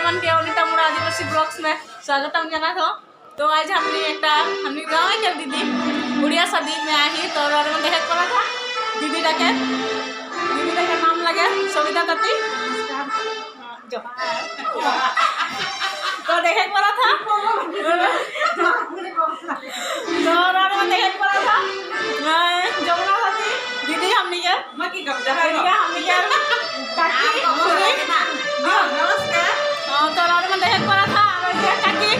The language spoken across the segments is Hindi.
मन के अनिता मुड़ा आदिवासी ब्लॉग्स में स्वागतम जाना था। तो आज हमने गाँव के दीदी गुड़िया शादी में आई तो देखे पड़ा था दीदी का नाम लगे सविता तती तो देखे पड़ा था जमुना तती दीदी हमने तो देखे पड़ा था काकी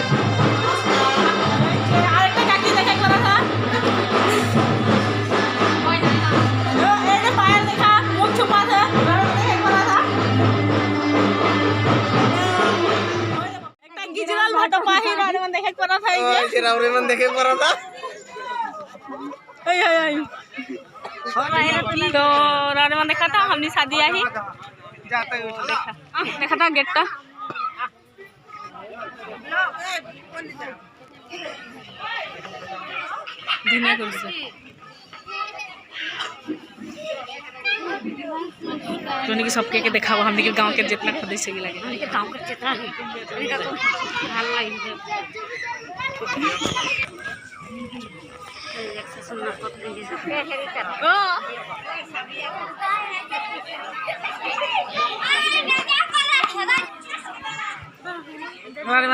देखे पड़ा था तो राजमान देखा था हमने शादी आई देखा था गेट का तो नहीं सबके के देखा हमने के गांव के जितना खुद से लगे गांव के जितना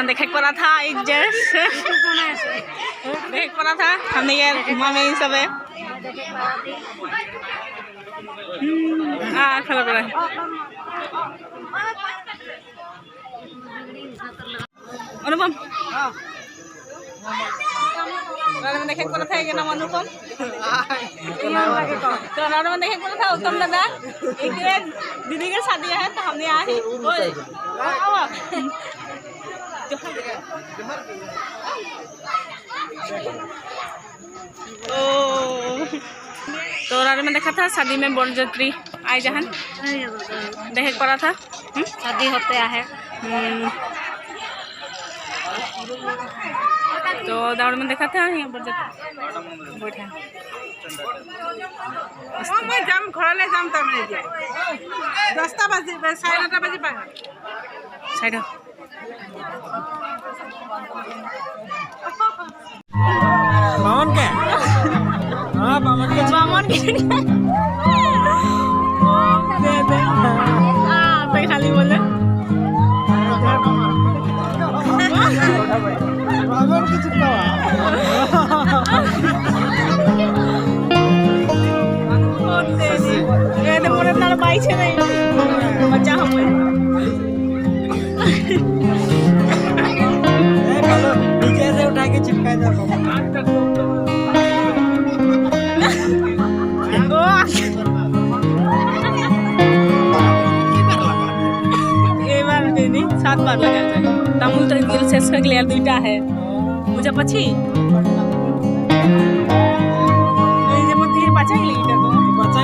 देखे पड़ा था देखे पड़ा था हमने ये मामे इन सब है खड़ा करा अनुपम देखे पड़ा था ये नाम अनुपम तो देखे पड़ा था उत्तम दादा एक दीदी के शादी है तो हमने आई तो में देखा था शादी में बरजत्री आई जहान देखे पड़ा था शादी होते है तो दावड़ में देखा था यहाँ बरजत्री बैठा मैं जाम घरले जाम तमने जाए 10टा बजे 9:30 बजे पाए साइड बामन के हाँ बामन के पे खाली बोले बामन की चिपका ये तो मोरे नाल बाई छे नहीं बच्चा हम नीचे से उठा के चिपका दो सात बार लगा जाए तामुल तो दिल से इसका क्लियर दुईटा है मुझे पछी ये मत ये बचा ही लेगा तो बच्चा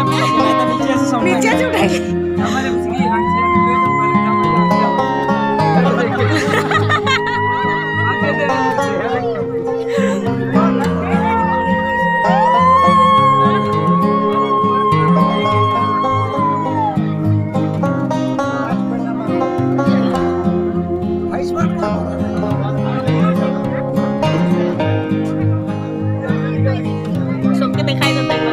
नीचे से उठाएगी हमारे उसकी सबके दिखाई देता है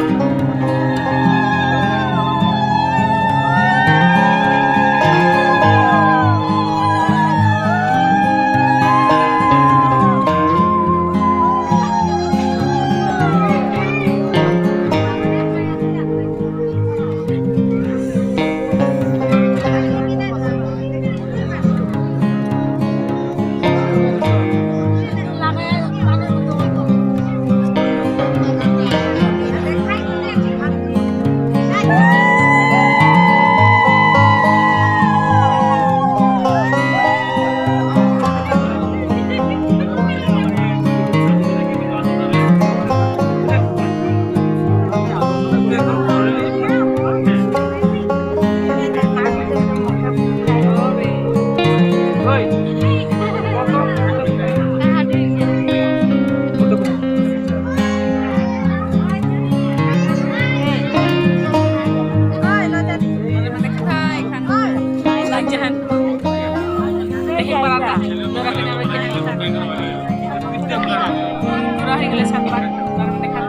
देखा पड़ा था मेरा कने में पूरा ही गले साथ बार देखा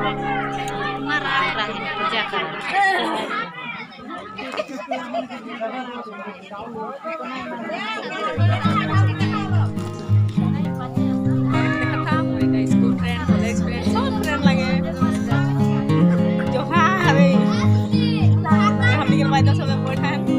स्कूल फ्रेंड कॉलेज फ्रेंड सब फ्रेंड लगे जो अरे हम निकल पाए सब बैठा है तो